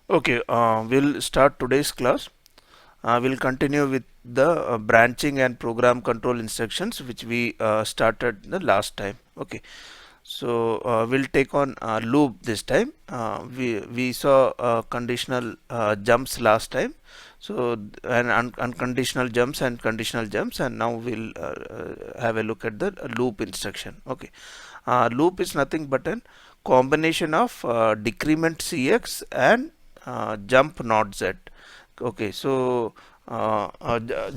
Okay, we'll start today's class. We'll continue with the branching and program control instructions which we started the last time. Okay, so we'll take on loop this time. We saw conditional jumps last time. So and unconditional jumps and conditional jumps, and now we'll have a look at the loop instruction. Okay, loop is nothing but a combination of decrement cx and jump not z. Okay, so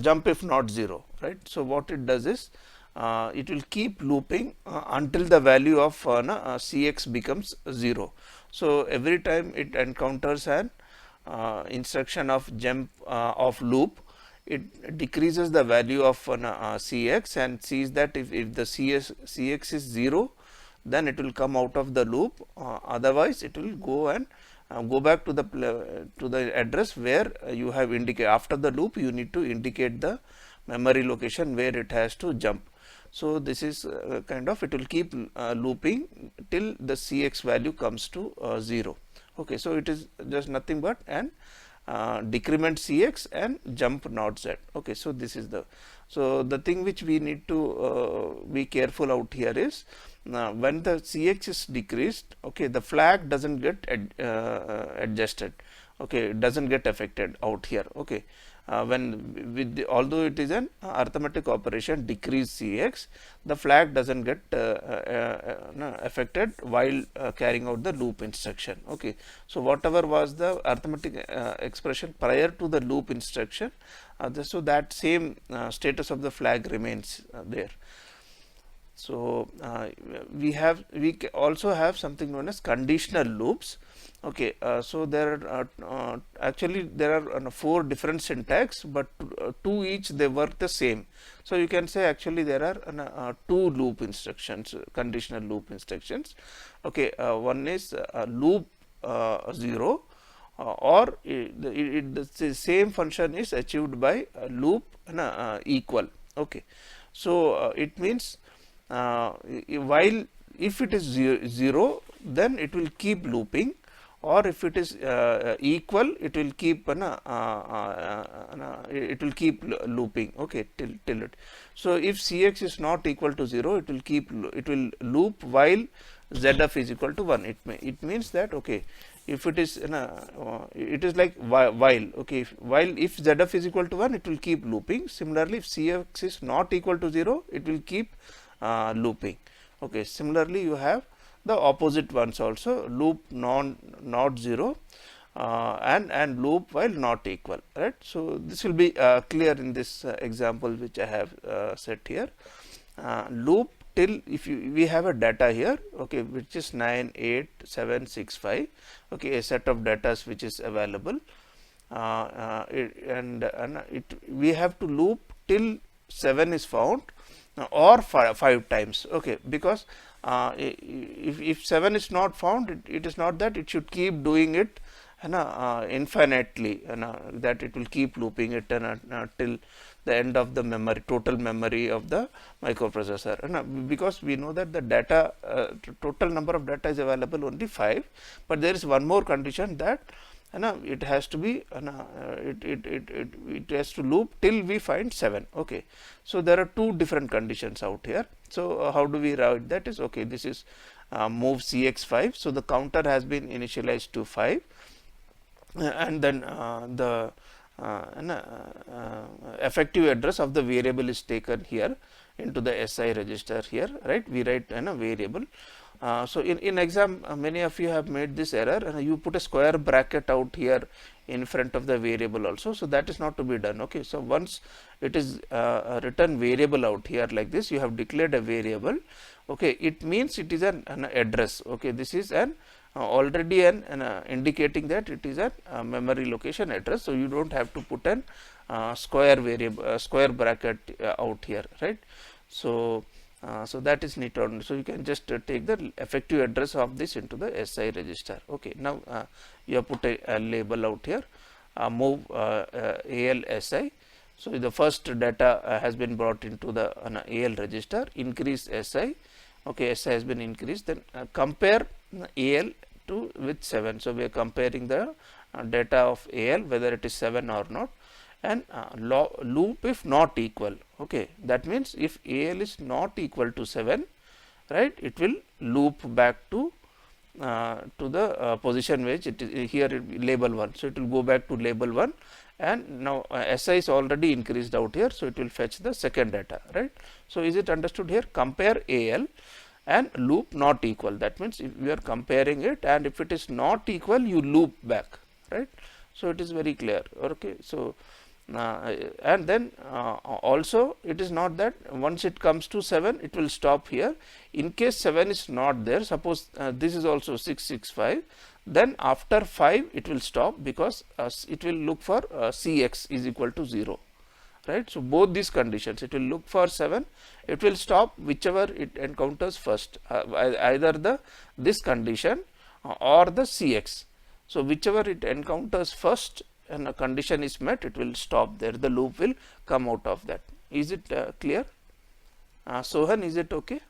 jump if not 0, right? So what it does is it will keep looping until the value of cx becomes 0. So every time it encounters an instruction of jump of loop, it decreases the value of cx and sees that if the cx is 0, then it will come out of the loop. Otherwise it will go and go back to the address where you have indicated. After the loop you need to indicate the memory location where it has to jump. So this is kind of, it will keep looping till the cx value comes to 0. Okay, so it is just nothing but an decrement cx and jump not z. Okay, so this is the thing which we need to be careful out here is when the cx is decreased, okay, the flag doesn't get adjusted. Okay, it doesn't get affected out here. Okay, when with although it is an arithmetic operation decrease cx, the flag doesn't get affected while carrying out the loop instruction. Okay, so whatever was the arithmetic expression prior to the loop instruction, so that same status of the flag remains there. So we also have something known as conditional loops. Okay, so there are actually there are 4 different syntax, but two each they work the same. So you can say actually there are 2 loop instructions, conditional loop instructions. Okay, one is loop 0, or the same function is achieved by loop equal. Okay, so it means while if it is 0, then it will keep looping, or if it is equal, it will keep looping. Okay, till it. So if cx is not equal to 0, it will loop while zf is equal to 1. It means that, okay, if it is it is like while. Okay, if zf is equal to 1, it will keep looping. Similarly, if cx is not equal to 0, it will keep looping. Okay, similarly you have the opposite ones also, loop not 0 and loop while not equal, right? So this will be clear in this example which I have set here. Loop till we have a data here, okay, which is 9 8 7 6 5. Okay, a set of data which is available, we have to loop till 7 is found, or 5 times. Okay, because if 7 is not found, it is not that it should keep doing it infinitely, that it will keep looping it till the end of the memory, total memory of the microprocessor, because we know that the data total number of data is available only 5, but there is one more condition that it has to be it has to loop till we find 7. Okay, so there are 2 different conditions out here. So how do we write that? Is okay, this is move cx5, so the counter has been initialized to 5, and then the effective address of the variable is taken here into the SI register here, right? We write a variable. So in exam, many of you have made this error, and you put a square bracket out here in front of the variable also. So that is not to be done. Okay, so once it is written variable out here like this, you have declared a variable. Okay, it means it is an address. Okay, this is an already indicating that it is a memory location address. So you don't have to put an square variable square bracket out here, right? So so that is neat on. So you can just take the effective address of this into the SI register. Okay, now you have put a label out here, move ALSI. So the first data has been brought into the AL register, increase SI. Okay, SI has been increased. Then compare AL to with 7. So we are comparing the data of AL whether it is 7 or not, and loop if not equal. Okay, that means if AL is not equal to 7, right, it will loop back to the position which it is here label 1. So it will go back to label 1, and now SI is already increased out here, so it will fetch the second data, right. So is it understood here? Compare AL and loop not equal. That means if we are comparing it, and if it is not equal, you loop back, right. So it is very clear. Okay, so and then also it is not that once it comes to 7 it will stop here. In case 7 is not there, suppose this is also 665, then after 5 it will stop, because it will look for Cx is equal to 0, right. So both these conditions, it will look for 7, it will stop whichever it encounters first, either this condition or the Cx. So whichever it encounters first and a condition is met, it will stop there, the loop will come out of that. Is it clear? Sohan, is it okay?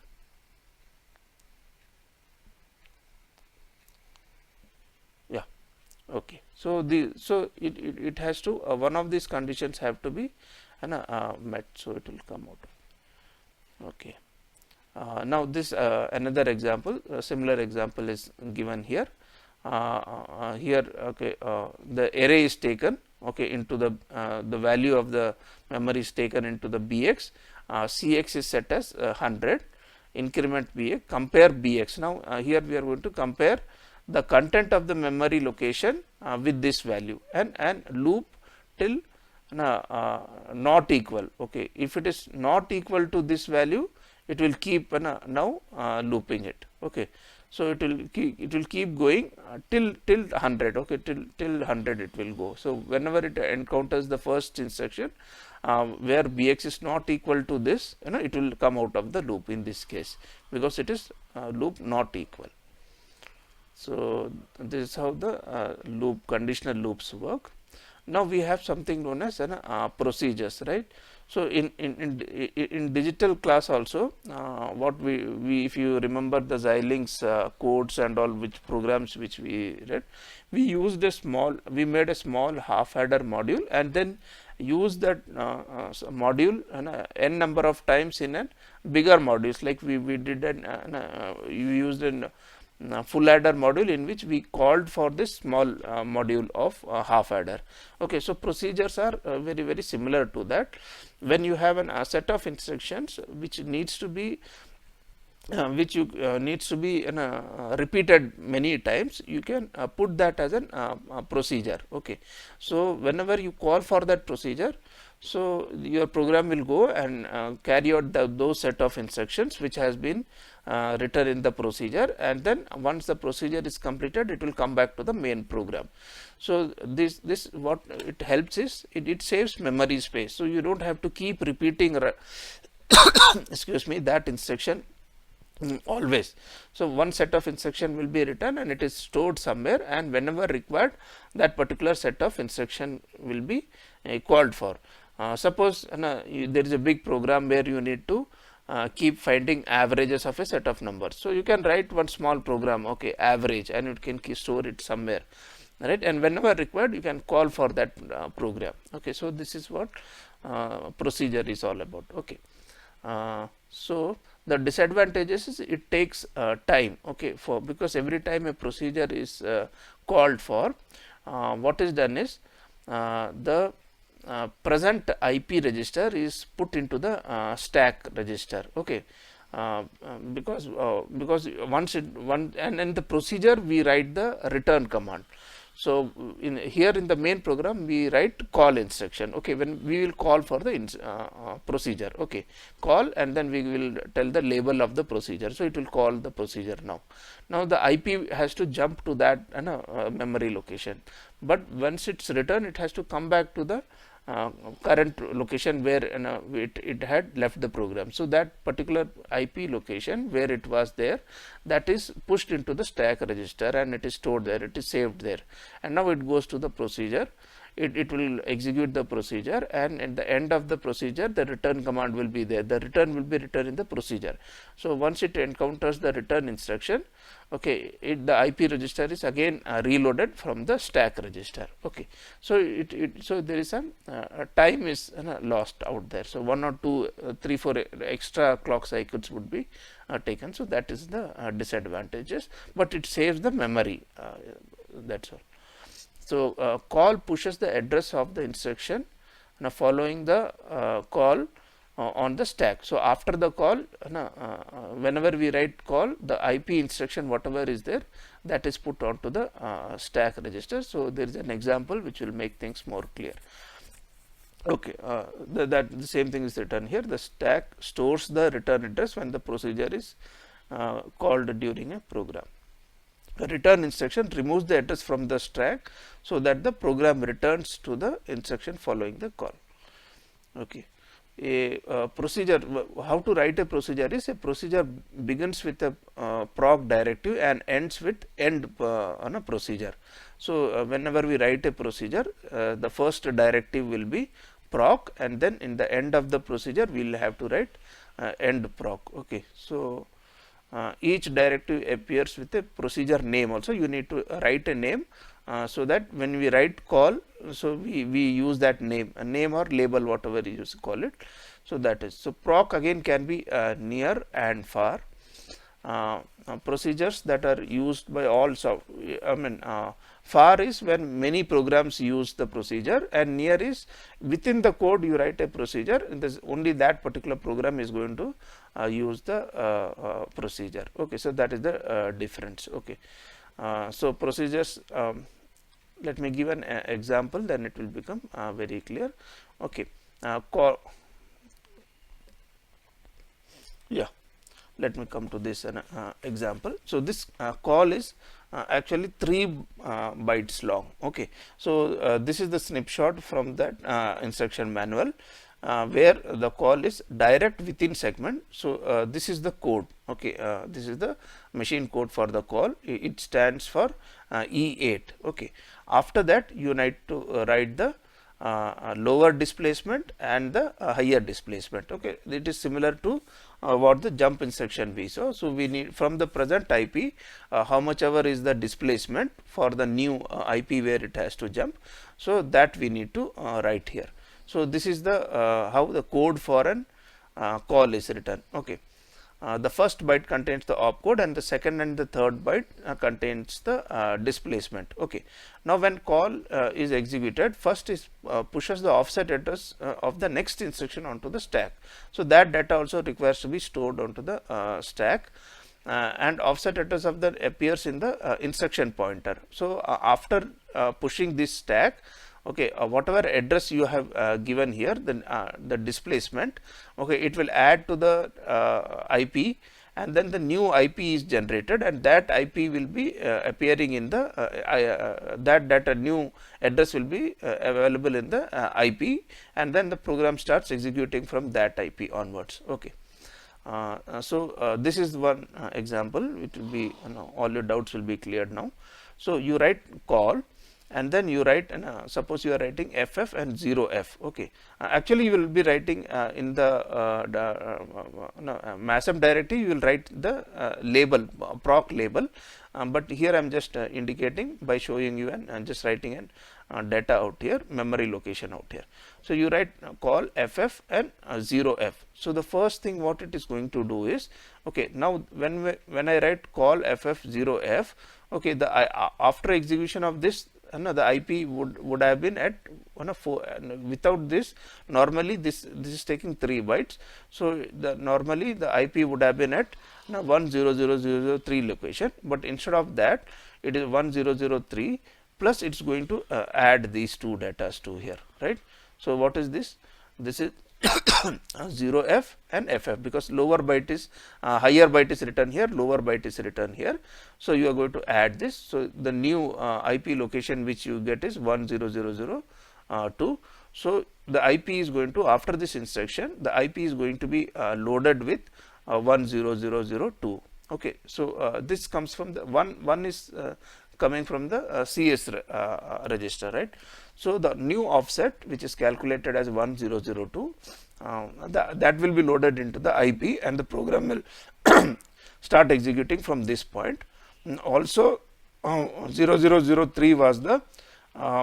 Yeah, okay. So it has to one of these conditions have to be met, so it will come out. Okay. Now this another example, similar example is given here. Here, okay, the array is taken, okay, into the value of the memory is taken into the bx, cx is set as 100, increment bx, compare bx. Now here we are going to compare the content of the memory location with this value, and loop till not equal. Okay, if it is not equal to this value, it will keep now looping it. Okay, so it will keep going till 100. Okay, till 100 it will go. So whenever it encounters the first instruction where bx is not equal to this, it will come out of the loop in this case, because it is loop not equal. So this is how the loop conditional loops work. Now we have something known as procedures, right? So in digital class also, what we if you remember the Xilinx codes and all which programs which we read, we used we made a small half adder module, and then use that module n number of times in a bigger modules, like we did you used an full adder module in which we called for this small module of half adder. Okay, so procedures are very similar to that. When you have a set of instructions which needs to be repeated many times, you can put that as a procedure. Okay, so whenever you call for that procedure, so your program will go and carry out those set of instructions which has been written in the procedure, and then once the procedure is completed, it will come back to the main program. So this what it helps is it saves memory space, so you don't have to keep repeating excuse me, that instruction always. So one set of instruction will be written and it is stored somewhere, and whenever required, that particular set of instruction will be called for. Suppose there is a big program where you need to keep finding averages of a set of numbers. So you can write one small program, okay, average, and you can store it somewhere, right? And whenever required, you can call for that program. Okay, so this is what procedure is all about. Okay, so the disadvantages is it takes time. Okay, because every time a procedure is called for, what is done is the present IP register is put into the stack register. Okay, because once and the procedure we write the return command. So here in the main program we write call instruction. Okay, when we will call for the procedure. Okay, call, and then we will tell the label of the procedure. So it will call the procedure now. Now the IP has to jump to that memory location, but once it's returned, it has to come back to the current location where it had left the program. So that particular IP location where it was there, that is pushed into the stack register and it is stored there, it is saved there, and now it goes to the procedure, it will execute the procedure, and at the end of the procedure the return command will be there. The return will be written in the procedure. So once it encounters the return instruction, okay, the IP register is again reloaded from the stack register. Okay, so so there is some time is lost out there. So 1 or 2, 3, 4 extra clock cycles would be taken. So that is the disadvantages, but it saves the memory. That's all. So call pushes the address of the instruction following the call on the stack. So after the call, whenever we write call, the IP instruction whatever is there, that is put onto the stack register. So there is an example which will make things more clear. Okay, the same thing is written here. The stack stores the return address when the procedure is called during a program. The return instruction removes the address from the stack so that the program returns to the instruction following the call. Okay. A procedure, how to write a procedure is, a procedure begins with a proc directive and ends with end on a procedure. So whenever we write a procedure, the first directive will be proc, and then in the end of the procedure we will have to write end proc. Okay, so each directive appears with a procedure name. Also you need to write a name, so that when we write call, so we use that name, a name or label, whatever you call it. So that is, so proc again can be near and far. Procedures that are used by all far is when many programs use the procedure, and near is within the code you write a procedure, and only that particular program is going to use the procedure. Okay, so that is the difference. Okay, so procedures, let me give an example, then it will become very clear. Okay, call, yeah, let me come to this example. So this call is actually 3 bytes long. Okay, so this is the snapshot from that instruction manual, where the call is direct within segment. So this is the code. Okay, this is the machine code for the call. It stands for E8. Okay, after that you need to write the lower displacement and the higher displacement. Okay, it is similar to what the jump instruction be. So we need from the present IP, how much ever is the displacement for the new IP where it has to jump. So that we need to write here. So this is the how the code for an call is written. Okay. The first byte contains the opcode, and the second and the third byte contains the displacement. Okay. Now when call is executed, first is pushes the offset address of the next instruction onto the stack. So that data also requires to be stored onto the stack, and offset address of that appears in the instruction pointer. So after pushing this stack, okay, whatever address you have given here, then the displacement, okay, it will add to the IP, and then the new IP is generated, and that IP will be appearing in the that new address will be available in the IP, and then the program starts executing from that IP onwards. Okay. So this is one example. It will be, all your doubts will be cleared now. So you write call, and then you write, suppose you are writing FF and 0F. Okay, actually you will be writing in the MASM directory, you will write the label, proc label, but here I am just indicating by showing you and just writing an data out here, memory location out here. So you write call FF and 0F. So the first thing what it is going to do is, okay, now when I write call FF 0F, okay, the after execution of this, the IP would have been at 4. Without this, normally this is taking 3 bytes. So normally the IP would have been at 100003 location, but instead of that, it is 1003 plus it's going to add these two datas to here, right? So what is this? This is 0F and FF, because lower byte is higher byte is written here, lower byte is written here. So you are going to add this. So the new IP location which you get is 10002. So the IP is going to, after this instruction, the IP is going to be loaded with 10002. Okay, so this comes from the one is coming from the CS register, right? So the new offset, which is calculated as 1002, that will be loaded into the IP, and the program will start executing from this point. Also, 0003 was the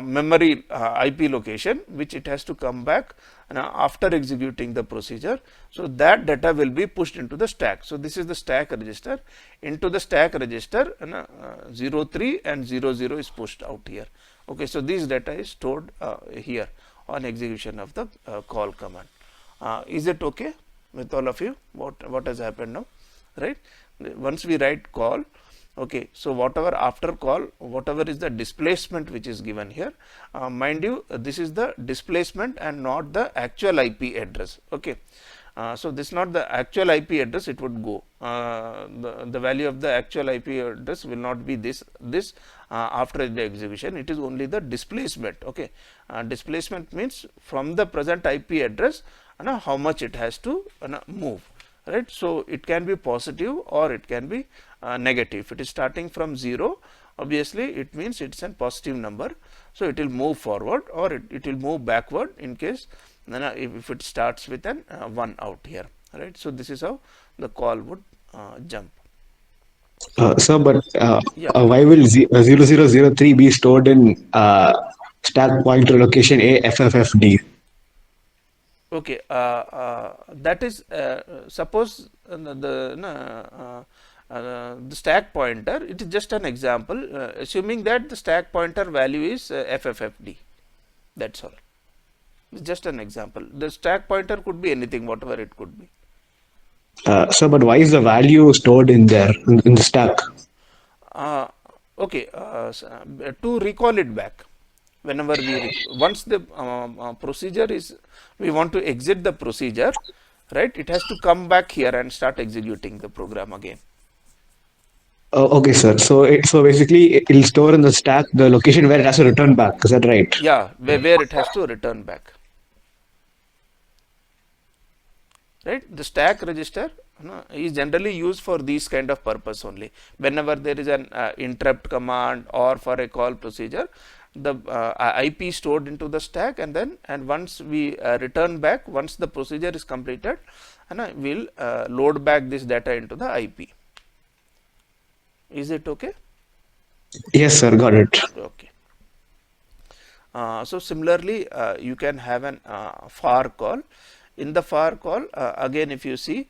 memory IP location, which it has to come back after executing the procedure. So that data will be pushed into the stack. So this is the stack register. Into the stack register, 03 and 00 is pushed out here. Okay, so this data is stored here on execution of the call command. Is it okay with all of you? What has happened now, right? Once we write call, okay, so whatever after call, whatever is the displacement which is given here, mind you, this is the displacement and not the actual IP address. Okay, so this is not the actual IP address, it would go. The value of the actual IP address will not be this after the execution. It is only the displacement. Okay, displacement means from the present IP address, how much it has to move. Right, so it can be positive or it can be negative. If it is starting from 0, obviously it means it's a positive number, so it will move forward, or it will move backward in case if it starts with an 1 out here. Right, so this is how the call would jump. Sir, but Yeah. why will 0003 be stored in stack pointer location AFFFD? Okay, that is suppose the stack pointer, it is just an example, assuming that the stack pointer value is FFFD. That's all. It's just an example. The stack pointer could be anything, whatever it could be. Sir, but why is the value stored in there in the stack? Okay, to recall it back. Whenever once the procedure is, we want to exit the procedure, right, it has to come back here and start executing the program again. Okay, sir. So basically, it will store in the stack the location where it has to return back. Is that right? Yeah, where it has to return back. Right, the stack register is generally used for these kind of purpose only. Whenever there is an interrupt command or for a call procedure, the IP stored into the stack, and once we return back, once the procedure is completed, and we'll load back this data into the IP. Is it okay? Yes, sir. Got it. Okay. So similarly, you can have an far call. In the far call, again, if you see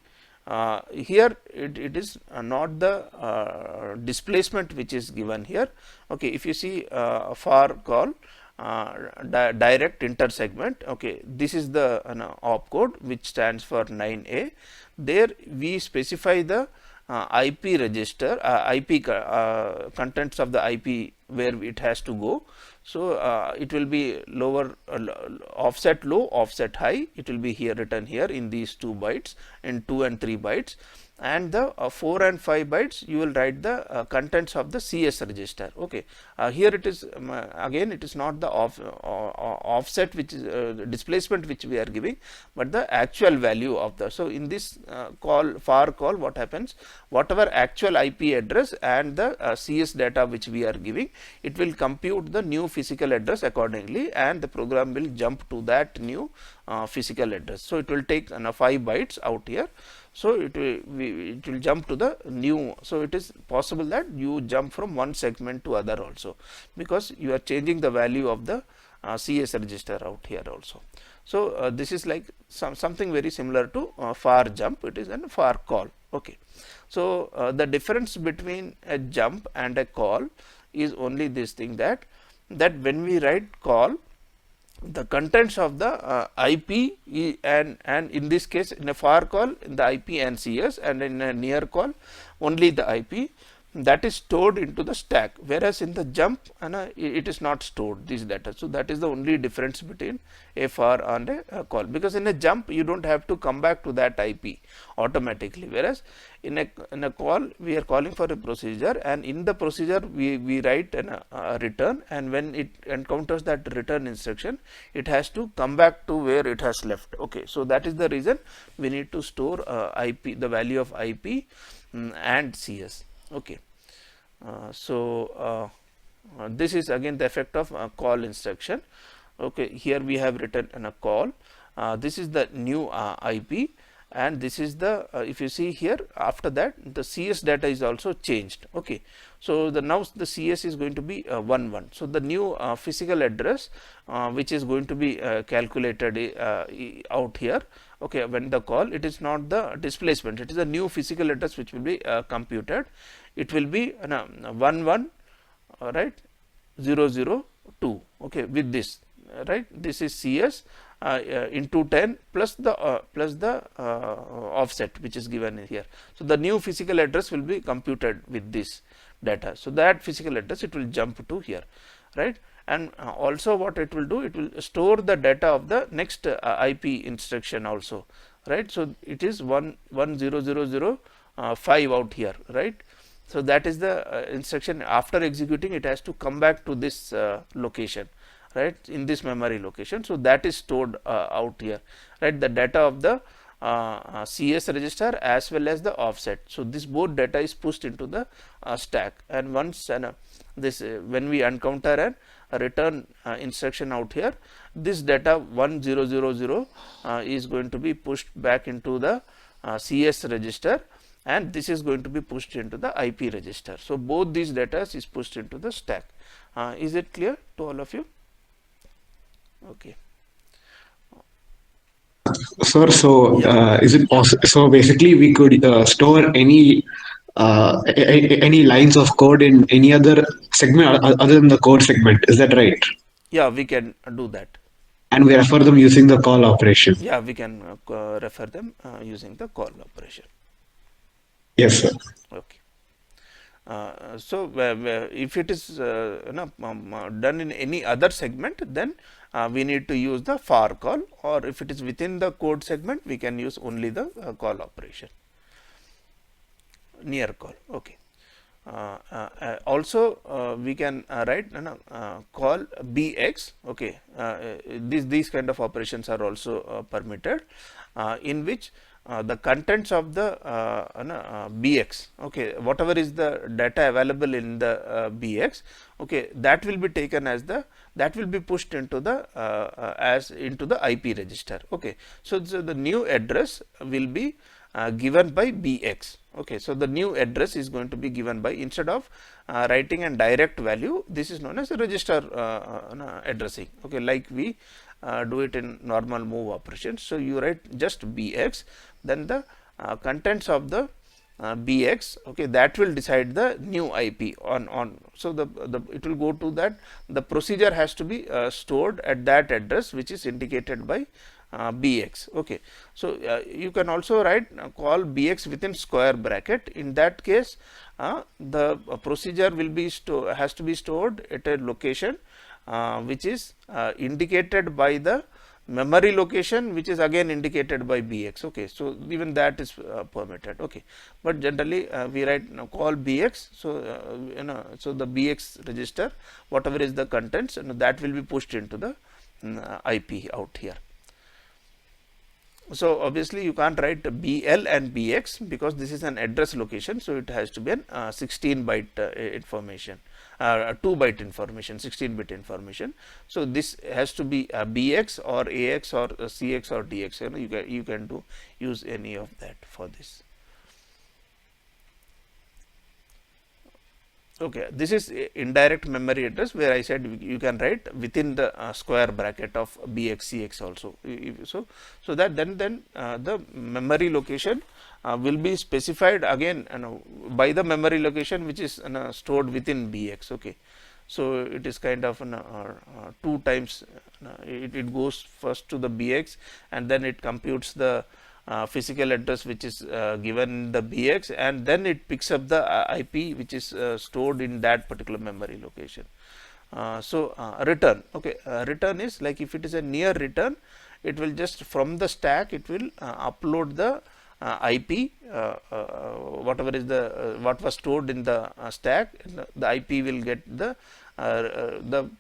here, it is not the displacement which is given here. Okay, if you see far call direct intersegment, okay, this is the opcode which stands for 9A. There we specify the IP register, IP contents of the IP where it has to go. So it will be lower offset low, offset high. It will be here written here in these 2 bytes, in 2 and 3 bytes, and the 4 and 5 bytes you will write the contents of the CS register. Okay, here it is again, it is not the offset which is displacement which we are giving, but the actual value of the. So in this far call, what happens, whatever actual IP address and the CS data which we are giving, it will compute the new physical address accordingly, and the program will jump to that new physical address. So it will take 5 bytes out here. So it will jump to the new. So it is possible that you jump from one segment to other also, because you are changing the value of the CS register out here also. So this is like something very similar to far jump. It is a far call. Okay. So the difference between a jump and a call is only this thing, that when we write call, the contents of the IP and in this case, in a far call, in the IP and CS, and in a near call only the IP, that is stored into the stack, whereas in the jump it is not stored, this data. So that is the only difference between a far and a call, because in a jump you don't have to come back to that IP automatically, whereas in a call we are calling for a procedure, and in the procedure we write a return, and when it encounters that return instruction, it has to come back to where it has left. Okay, so that is the reason we need to store IP, the value of IP and CS. Okay, so This is again the effect of call instruction. Okay, here we have written in a call. This is the new IP, and this is the if you see here, after that the CS data is also changed. Okay, so the now the CS is going to be 11. So the new physical address which is going to be calculated out here. Okay, when the call, it is not the displacement, it is a new physical address which will be computed. It will be 11 right 002. Okay, with this right, this is CS into 10 plus the offset which is given here. So the new physical address will be computed with this data. So that physical address, it will jump to here, right? And also what it will do, it will store the data of the next IP instruction also, right? So it is 11005 out here, right? So that is the instruction. After executing, it has to come back to this location, right, in this memory location. So that is stored out here, right, the data of the CS register as well as the offset. So this both data is pushed into the stack, and once this when we encounter a return instruction out here, this data 1000 is going to be pushed back into the CS register, and this is going to be pushed into the IP register. So both these data is pushed into the stack. Is it clear to all of you? Okay. Sir, so Yeah. is it possible? So basically, we could store any lines of code in any other segment other than the code segment. Is that right? Yeah, we can do that. And we refer them using the call operation. Yeah, we can refer them using the call operation. Yes, sir. Okay. So if it is done in any other segment, then we need to use the for call, or if it is within the code segment, we can use only the call operation, near call. Okay. Also we can write call bx. Okay, these kind of operations are also permitted, in which the contents of the bx, okay, whatever is the data available in the bx, okay, that will be taken as that will be pushed into the as into the IP register. Okay, so the new address will be given by bx. Okay, so the new address is going to be given by, instead of writing a direct value, this is known as a register addressing. Okay, like we do it in normal move operations. So you write just bx, then the contents of the bx, okay, that will decide the new IP on. So the it will go to that, the procedure has to be stored at that address which is indicated by bx. Okay, so you can also write call bx within square bracket. In that case, the procedure will be has to be stored at a location which is indicated by the memory location, which is again indicated by bx. Okay, so even that is permitted. Okay, but generally we write call bx. So so the bx register, whatever is the contents, that will be pushed into the IP out here. So obviously you can't write BL and BX because this is an address location, so it has to be an 16 byte information, 2 byte information, 16 bit information. So this has to be BX or AX or CX or DX. You can do use any of that for this. Okay, this is indirect memory address, where I said you can write within the square bracket of BXCX also. So that then the memory location will be specified again by the memory location which is stored within BX. Okay, so it is kind of two times. It goes first to the BX, and then it computes the physical address which is given in the BX, and then it picks up the IP which is stored in that particular memory location. So return, okay, return is like, if it is a near return, it will just from the stack it will upload the IP, whatever is the what was stored in the stack. The IP will get the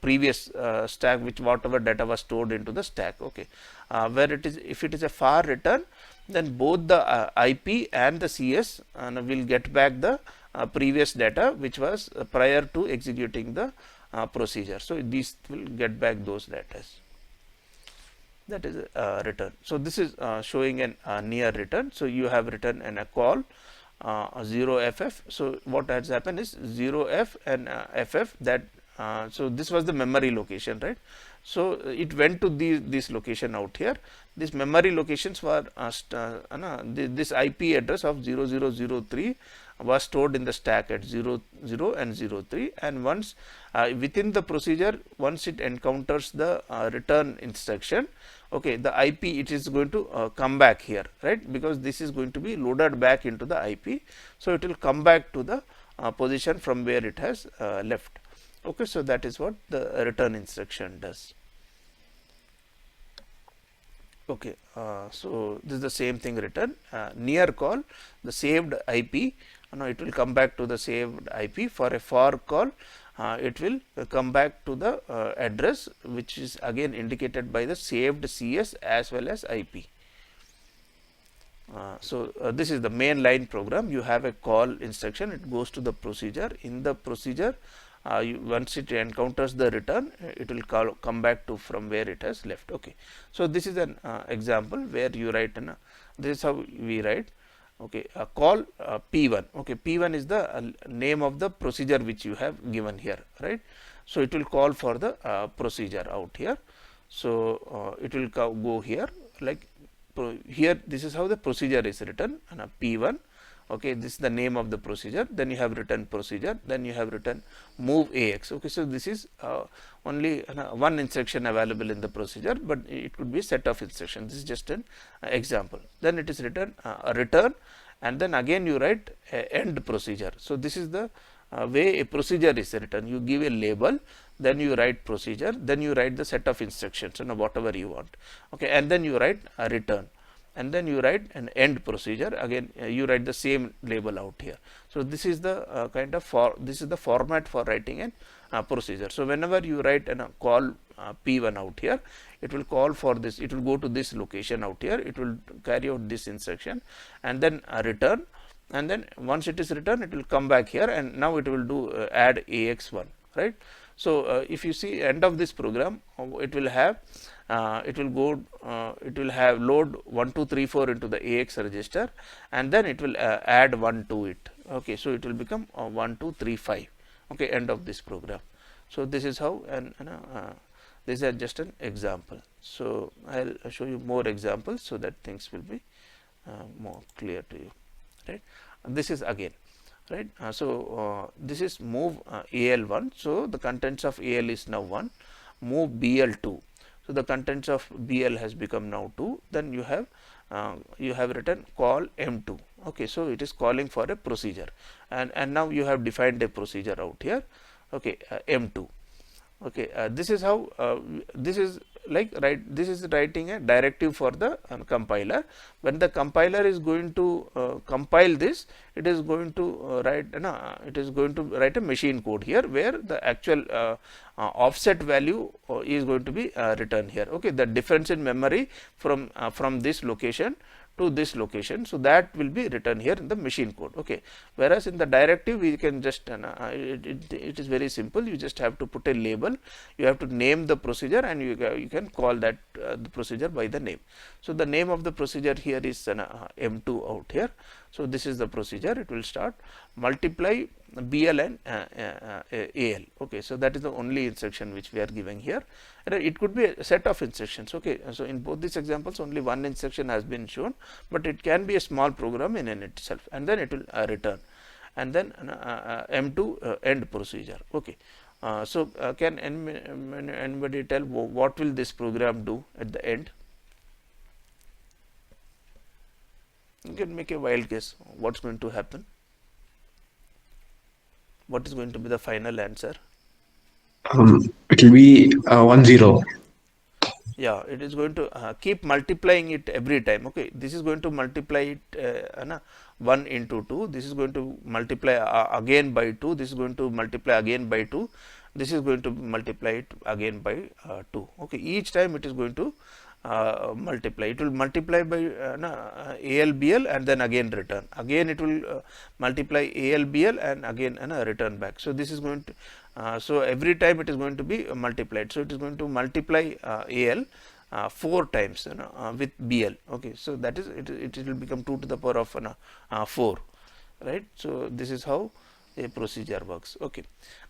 previous stack, which whatever data was stored into the stack. Okay, where it is, if it is a far return, then both the IP and the CS will get back the previous data which was prior to executing the procedure. So these will get back those data. That is return. So this is showing an near return. So you have written in a call 0ff. So what has happened is 0f and ff, that so this was the memory location, right? So it went to this location out here. These memory locations were this IP address of 0003 was stored in the stack at 00 and 03, and once within the procedure, once it encounters the return instruction, okay, the IP, it is going to come back here, right, because this is going to be loaded back into the IP. So it will come back to the position from where it has left. Okay, so that is what the return instruction does. Okay, so this is the same thing return. Near call, the saved IP, it will come back to the saved IP. For a for call, it will come back to the address, which is again indicated by the saved CS as well as IP. So this is the main line program. You have a call instruction, it goes to the procedure. In the procedure, once it encounters the return, it will come back to from where it has left. Okay, so this is an example where you write this is how we write. Okay, call P1. Okay, P1 is the name of the procedure which you have given here, right? So it will call for the procedure out here. So it will go here, like here. This is how the procedure is written, P1. Okay, this is the name of the procedure. Then you have written procedure, then you have written move AX. Okay, so this is only one instruction available in the procedure, but it could be a set of instructions. This is just an example. Then it is written return, and then again you write end procedure. So this is the way a procedure is written. You give a label, then you write procedure, then you write the set of instructions, whatever you want. Okay, and then you write return, and then you write an end procedure. Again you write the same label out here. So this is the kind of this is the format for writing a procedure. So whenever you write a call P1 out here, it will call for this, it will go to this location out here, it will carry out this instruction and then return, and then once it is returned, it will come back here, and now it will do add AX1, right? So if you see end of this program, it will have it will have load 1 2 3 4 into the AX register, and then it will add 1 to it. Okay, so it will become 1 2 3 5. Okay, end of this program. So this is how, and this is just an example. So I'll show you more examples so that things will be more clear to you, right? And this is again, right? This is move AL1. So the contents of AL is now 1. Move BL2. So the contents of BL has become now 2. Then you have written call M2. Okay, so it is calling for a procedure, and now you have defined a procedure out here. Okay, M2. Okay, this is how this is like, right, this is writing a directive for the compiler. When the compiler is going to compile this, it is going to write a machine code here, where the actual offset value is going to be written here. Okay, the difference in memory from this location to this location, so that will be written here in the machine code. Okay, whereas in the directive we can just it is very simple. You just have to put a label, you have to name the procedure, and you can call that the procedure by the name. So the name of the procedure here is M2 out here. So this is the procedure. It will start multiply BL and AL. Okay, so that is the only instruction which we are giving here. It could be a set of instructions. Okay, so in both these examples only one instruction has been shown, but it can be a small program in itself, and then it will return, and then M2 end procedure. Okay, so can anybody tell what will this program do at the end? You can make a wild guess what's going to happen. What is going to be the final answer? It will be 1 0. Yeah, it is going to keep multiplying it every time. Okay, this is going to multiply it 1 into 2. This is going to multiply again by 2. This is going to multiply again by 2. This is going to multiply it again by 2. Okay, each time it is going to multiply. It will multiply by ALBL and then again return. Again it will multiply ALBL and again return back. So this is going to so every time it is going to be multiplied. So it is going to multiply AL 4 times with BL. Okay, so that is it will become 2 to the power of 4, right? So this is how a procedure works. Okay,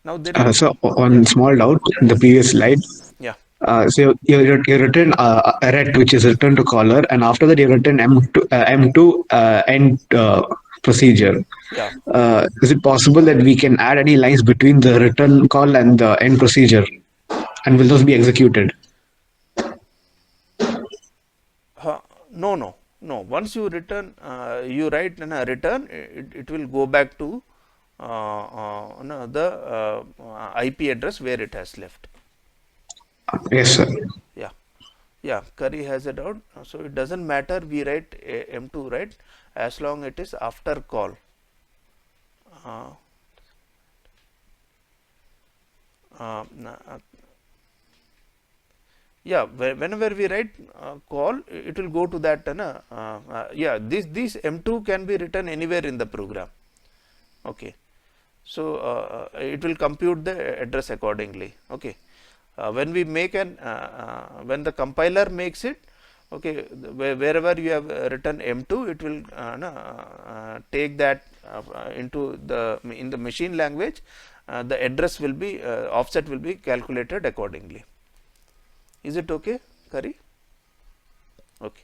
now there is So yeah, on small doubt in the previous slide, yeah, you written a ret which is returned to caller, and after that you written M2 end procedure. yeah. Is it possible that we can add any lines between the return call and the end procedure, and will those be executed? No, no, no. Once you return, you write in a return, it will go back to no, the IP address where it has left. Yes, sir. Yeah, yeah. Curry has a doubt. So it doesn't matter. We write M2, right? As long it is after call. Uh, uh, yeah, whenever we write call, it will go to that. Yeah, this M2 can be written anywhere in the program. Okay. So it will compute the address accordingly. Okay, when we make when the compiler makes it, okay, wherever you have written M2, it will take that into the in the machine language. The address will be offset will be calculated accordingly. Is it okay, Kari? Okay.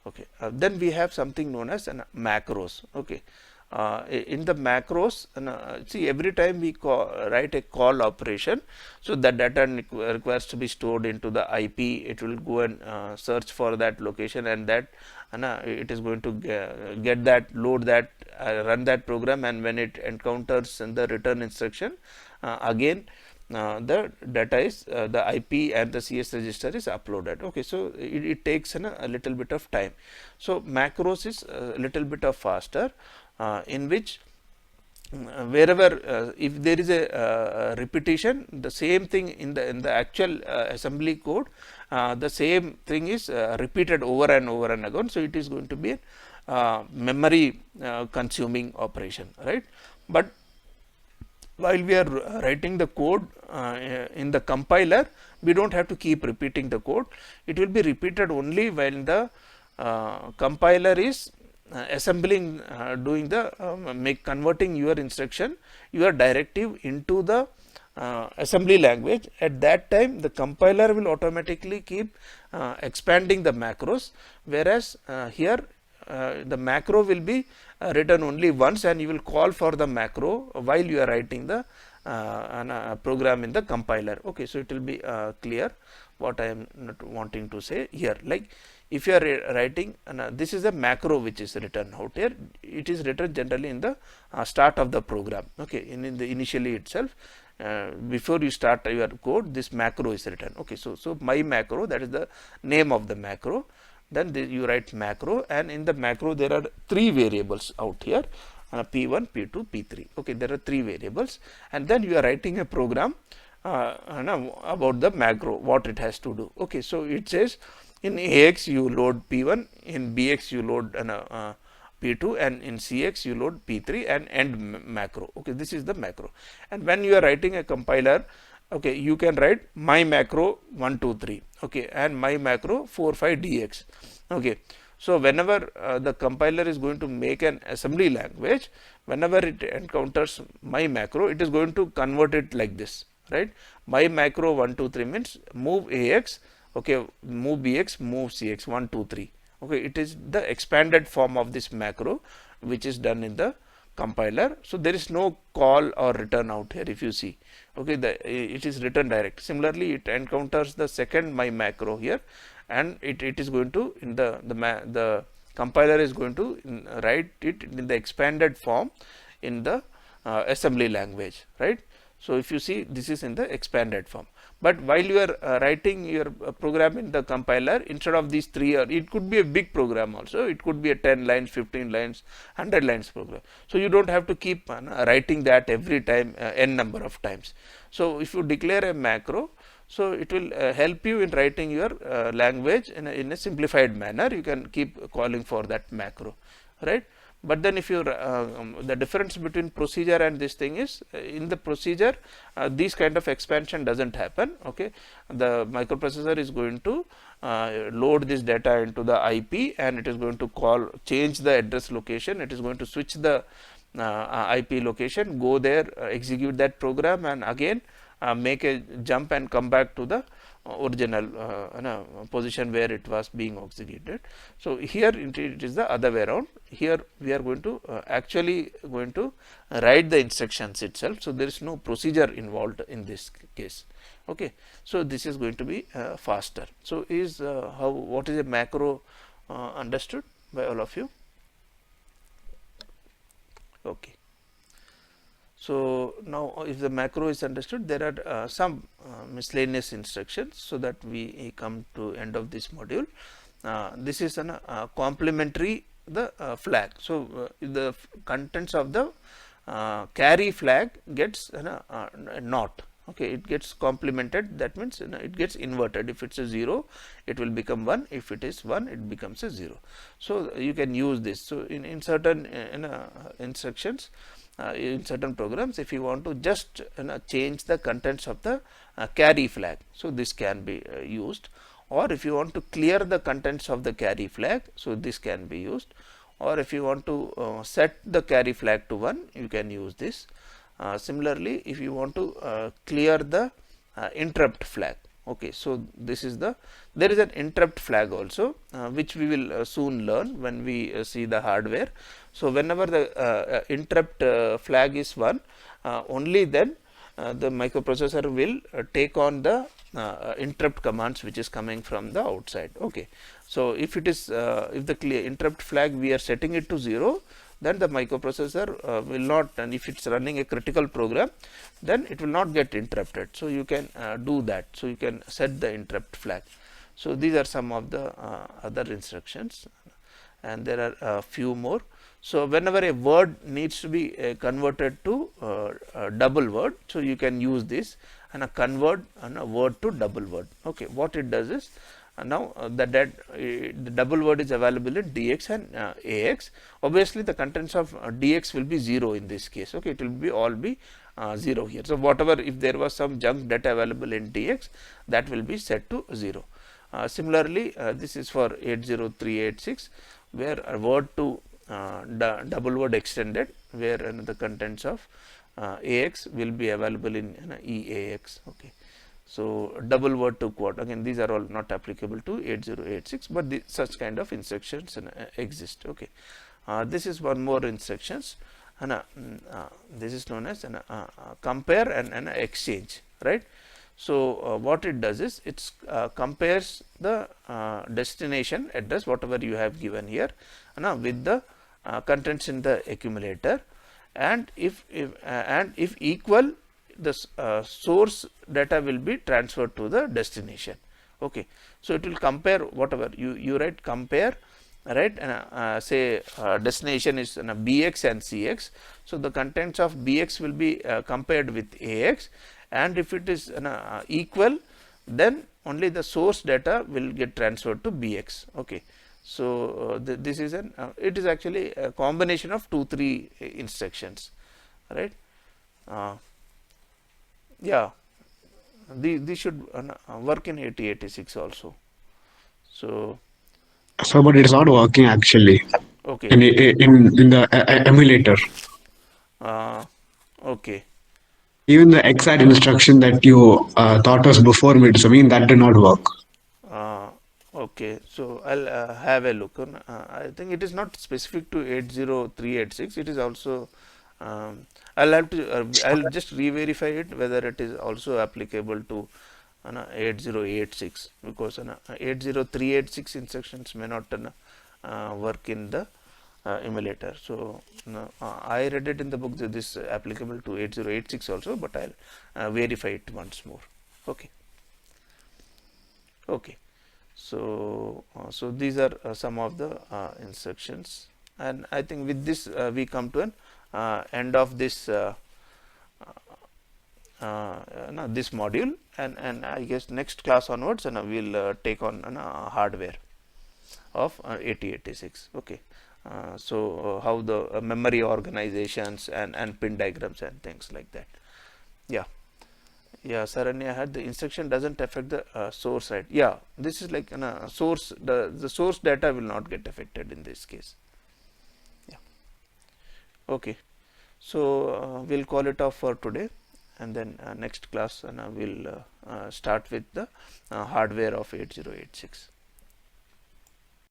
Okay, then we have something known as macros. Okay, in the macros, see, every time we write a call operation, so that data requires to be stored into the IP. It will go and search for that location, and that it is going to get that, load that, run that program, and when it encounters the return instruction, again the data is the IP and the CS register is uploaded. Okay, so it takes a little bit of time. So macros is a little bit of faster, in which wherever if there is a repetition, the same thing in the actual assembly code, the same thing is repeated over and over and again. So it is going to be a memory consuming operation, right? But while we are writing the code in the compiler, we don't have to keep repeating the code. It will be repeated only when the compiler is assembling, doing the converting your instruction, your directive into the assembly language. At that time, the compiler will automatically keep expanding the macros, whereas here the macro will be written only once, and you will call for the macro while you are writing the program in the compiler. Okay, so it will be clear what I am not wanting to say here. Like if you are writing, this is a macro which is written out here. It is written generally in the start of the program. Okay, in the initially itself. Before you start your code, this macro is written. Okay, so my macro, that is the name of the macro. Then you write macro, and in the macro there are 3 variables out here, P1, P2, P3. Okay, there are 3 variables, and then you are writing a program about the macro, what it has to do. Okay, so it says in AX you load P1, in BX you load P2, and in CX you load P3 and end macro. Okay, this is the macro. And when you are writing a compiler, okay, you can write my macro 1 2 3, okay, and my macro 4 5 dx. Okay, so whenever the compiler is going to make an assembly language, whenever it encounters my macro, it is going to convert it like this, right? My macro 1 2 3 means move AX, okay, move BX, move CX 1 2 3. Okay, it is the expanded form of this macro which is done in the compiler. So there is no call or return out here. If you see, okay, it is written direct. Similarly, it encounters the second my macro here, and it is going to in the compiler is going to write it in the expanded form in the assembly language, right? So if you see, this is in the expanded form. But while you are writing your program in the compiler, instead of these 3, or it could be a big program also, it could be a 10 lines, 15 lines, 100 lines program. So you don't have to keep writing that every time, n number of times. So if you declare a macro, so it will help you in writing your language in a simplified manner. You can keep calling for that macro, right? But then if you the difference between procedure and this thing is, in the procedure this kind of expansion doesn't happen. Okay, the microprocessor is going to load this data into the IP, and it is going to change the address location. It is going to switch the IP location, go there, execute that program, and again make a jump and come back to the original position where it was being executed. So here it is the other way around. Here we are going to actually going to write the instructions itself. So there is no procedure involved in this case. Okay, so this is going to be faster. So is what is a macro understood by all of you? Okay. So now if the macro is understood, there are some miscellaneous instructions, so that we come to end of this module. This is an complementary the flag. So the contents of the carry flag gets not. Okay, it gets complemented. That means it gets inverted. If it's a 0, it will become 1. If it is 1, it becomes a 0. So you can use this. So in certain instructions, in certain programs, if you want to just change the contents of the carry flag, so this can be used. Or if you want to clear the contents of the carry flag, so this can be used. Or if you want to set the carry flag to 1, you can use this. Similarly, if you want to clear the interrupt flag, okay, so this is there is an interrupt flag also, which we will soon learn when we see the hardware. So whenever the interrupt flag is 1, only then the microprocessor will take on the interrupt commands which is coming from the outside. Okay, so if it is if the interrupt flag we are setting it to 0, then the microprocessor will not, and if it's running a critical program, then it will not get interrupted. So you can do that. So you can set the interrupt flag. So these are some of the other instructions, and there are a few more. So whenever a word needs to be converted to a double word, so you can use this and convert a word to double word. Okay, what it does is, now the double word is available in dx and ax. Obviously the contents of dx will be 0 in this case. Okay, it will be all be 0 here. So whatever, if there was some junk data available in dx, that will be set to 0. Similarly, this is for 80386, where a word to double word extended, where the contents of ax will be available in eax. Okay, so double word to quad, again these are all not applicable to 8086, but such kind of instructions exist. Okay, this is one more instructions, and this is known as compare and exchange, right? So what it does is, it compares the destination address, whatever you have given here, with the contents in the accumulator, and if equal, the source data will be transferred to the destination. Okay, so it will compare whatever you write compare, right, and say destination is bx and cx. So the contents of bx will be compared with ax, and if it is equal, then only the source data will get transferred to bx. Okay, so this is it is actually a combination of 2-3 instructions, right? Yeah, these should work in 8086 also. So So, but it's not working actually okay, in the emulator. okay, Even the XAD instruction that you taught us before mid, I mean that did not work. uh, okay. So I'll have a look. I think it is not specific to 80386. It is also I'll have to I'll just re-verify it whether it is also applicable to 8086, because 80386 instructions may not work in the emulator. So I read it in the book that this is applicable to 8086 also, but I'll verify it once more. Okay. Okay. So so these are some of the instructions, and I think with this we come to an end of this this module, and I guess next class onwards, and we'll take on hardware of 8086. Okay. So how the memory organizations and pin diagrams and things like that. Yeah. Yeah, Saranya had the instruction doesn't affect the source, right? Yeah, this is like source, the source data will not get affected in this case. Yeah. Okay. So we'll call it off for today, and then next class we'll start with the hardware of 8086.